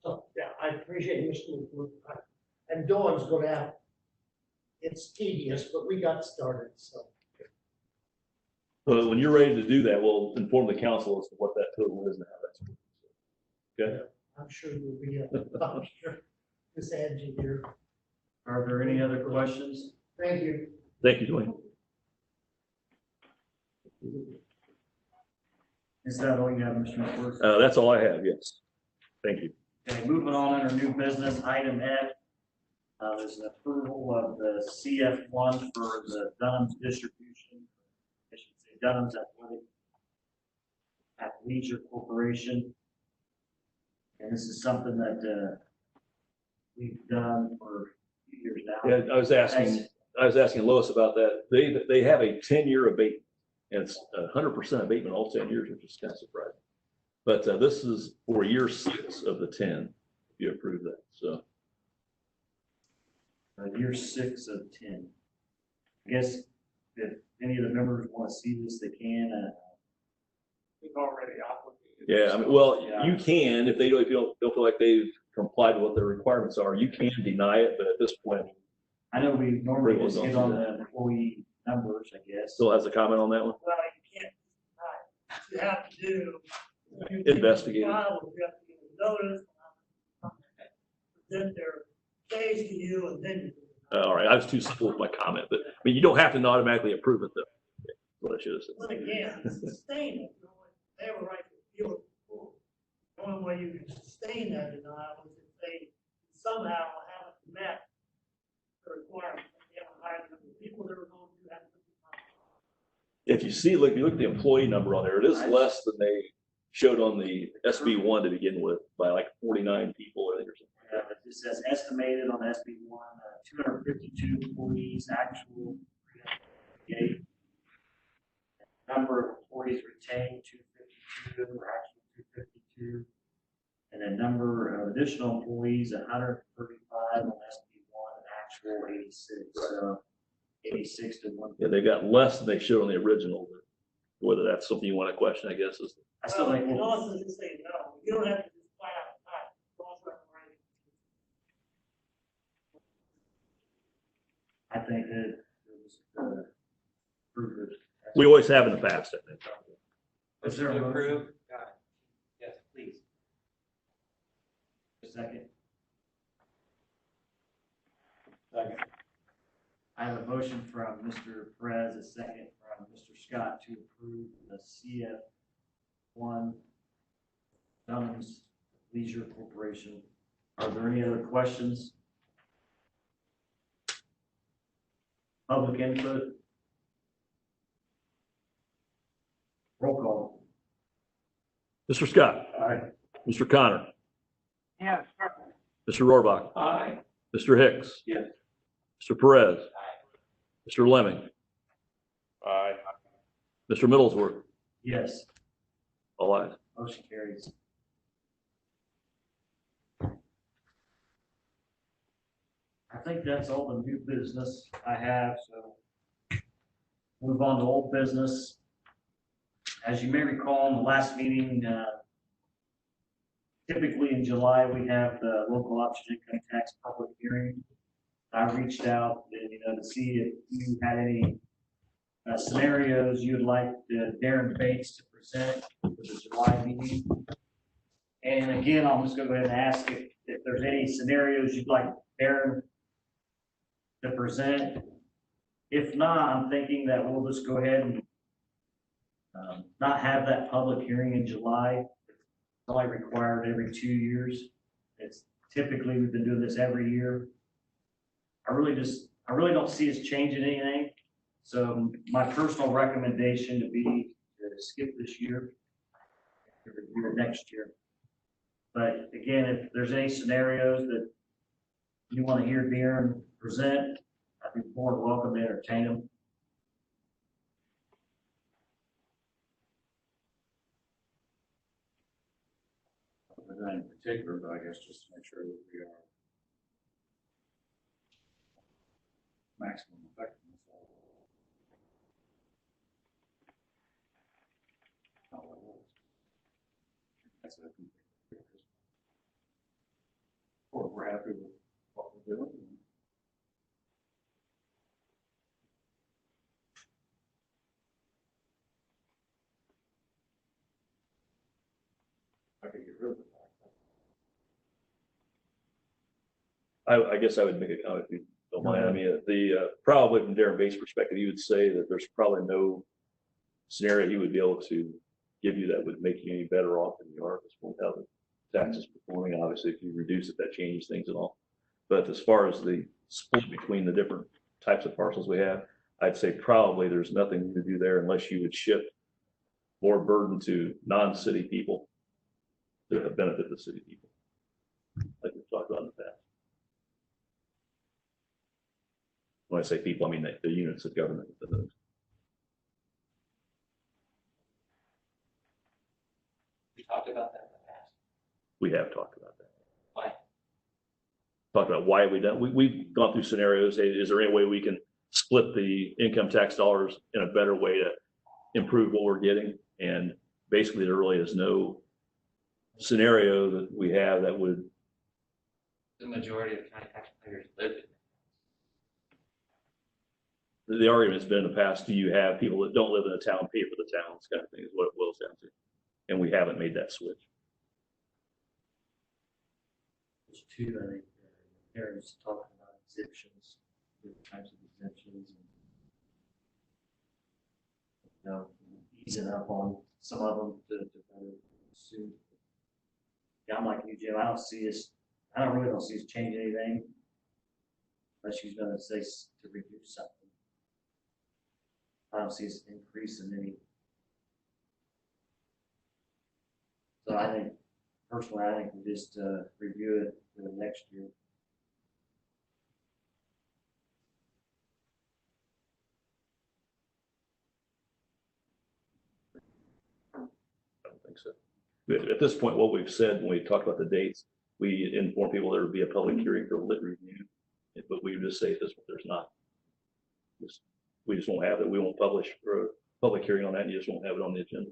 So, yeah, I appreciate Mr. McWhirt. And Dawn's going to have, it's tedious, but we got started, so. But when you're ready to do that, we'll inform the council as to what that total is and how that's. Okay. I'm sure you'll be, I'm sure, Ms. Angie here. Are there any other questions? Thank you. Thank you, Dwayne. Is that all you have, Mr. McWhirt? That's all I have, yes. Thank you. Okay, moving on under new business, item F. There's an approval of the CF1 for the Dunham's distribution. I should say Dunham's Athleisure Corporation. And this is something that we've done for a few years now. Yeah, I was asking Lois about that. They have a 10-year abatement, and it's 100% abatement all 10 years, which is kind of surprising. But this is for year 6 of the 10, if you approve that. So year 6 of 10. I guess if any of the members want to see this, they can. We've already obligated. yeah, I mean, well, yeah. You can if you don't feel like they've complied with what their requirements are. You can deny it, but at this point, I know we normally just get on the employee numbers, I guess. Still has a comment on that one? Well, you can't, you have to do. Investigate. You have to give a notice, then they're phased to you, and then. All right, I was too simple with my comment, but I mean, you don't have to automatically approve it, though. That's what I should have said. But again, sustain it. They have a right to appeal it before. The only way you can sustain that denial is if they somehow haven't met the requirements. They haven't hired the people that are going to have to. If you see, look, you look at the employee number on there, it is less than they showed on the SB1 to begin with by like 49 people, I think, or something. It says estimated on SB1, 252 employees, actual 388. Number of employees retained 252, actual 252. And then number of additional employees 135 on SB1, actual 86. So 86 to 1. Yeah, they got less than they showed on the original. But whether that's something you want to question, I guess, is. I still think it also doesn't say no. You don't have to just flat out cut. I think that it was approved. We always have in the past, I think. Is there a motion? Approve? Yes, please. A second. Second. I have a motion from Mr. Perez, a second from Mr. Scott to approve the CF1 Dunham's Leisure Corporation. Are there any other questions? Public input? Roll call. Mr. Scott. Aye. Mr. Connor. Yes. Mr. Rohrbach. Aye. Mr. Hicks. Yes. Mr. Perez. Aye. Mr. Lemming. Aye. Mr. Middlesworth. Yes. All ayes. Motion carries. I think that's all the new business I have, so move on to old business. As you may recall, in the last meeting, typically in July, we have the local option income tax public hearing. I reached out, to see if you had any scenarios you'd like Darren Bates to present for the July meeting. And again, I'm just going to go ahead and ask if there's any scenarios you'd like Darren to present. If not, I'm thinking that we'll just go ahead and not have that public hearing in July. It's only required every 2 years. It's typically, we've been doing this every year. I really don't see us changing anything. So my personal recommendation would be to skip this year, to review it next year. But again, if there's any scenarios that you want to hear Darren present, I'd be more than welcome to entertain them. In particular, but I guess just to make sure that we are maximum effectiveness. That's it. Or we're happy with what we're doing. I could get rid of it. I guess I would make a comment if you don't mind. I mean, probably from Darren Bates' perspective, he would say that there's probably no scenario he would be able to give you that would make you any better off than you are at this point, how the tax is performing. Obviously, if you reduce it, that changes things and all. But as far as the split between the different types of parcels we have, I'd say probably there's nothing to do there unless you would shift more burden to non-city people to benefit the city people, like we've talked about in the past. When I say people, I mean the units of government. We talked about that in the past. We have talked about that. Why? Talked about why we done. We've gone through scenarios. Hey, is there any way we can split the income tax dollars in a better way to improve what we're getting? And basically, there really is no scenario that we have that would. The majority of county taxpayers live in. The argument has been in the past, do you have people that don't live in a town pay for the towns kind of thing is what it boils down to. And we haven't made that switch. There's two, I think, Darren's talking about exemptions, different types of exemptions. And, easing up on some of them to better suit. Yeah, I'm like you, Jim. I really don't see us changing anything unless she's going to say to reduce something. I don't see us increasing any. So I think, personally, I think we just review it for the next year. I don't think so. But at this point, what we've said when we talked about the dates, we inform people there would be a public hearing for lit review, but we would just say at this point there's not. We just won't have it. We won't publish for a public hearing on that. And you just won't have it on the agenda.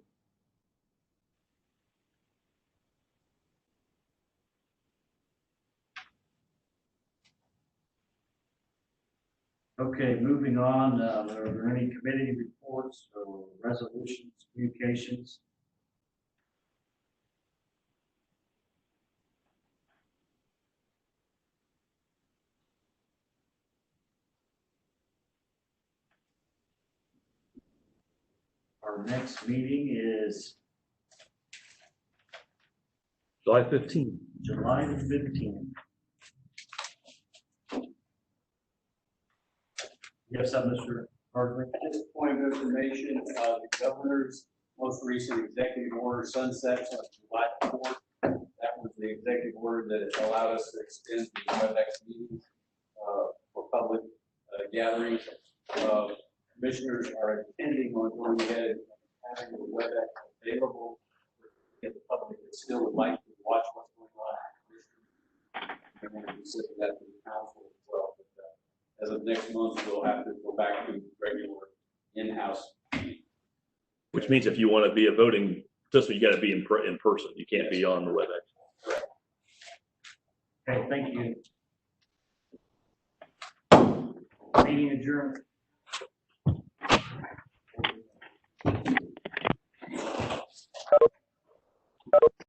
Okay, moving on. Are there any committee reports or resolutions, communications? Our next meeting is July 15th. July the 15th. You have something, Mr. Bardsley? Just a point of information, the governor's most recent executive order sunsets on July 4th. That was the executive order that allowed us to extend the WebEx meetings for public gatherings. Commissioners are intending on going ahead and having the WebEx available for the public that still would like to watch what's going on. And we'll consider that to the council as well. But, as of next month, we'll have to go back to regular in-house. Which means if you want to be a voting participant, you got to be in person. You can't be on the WebEx. Okay, thank you. Meeting adjourned.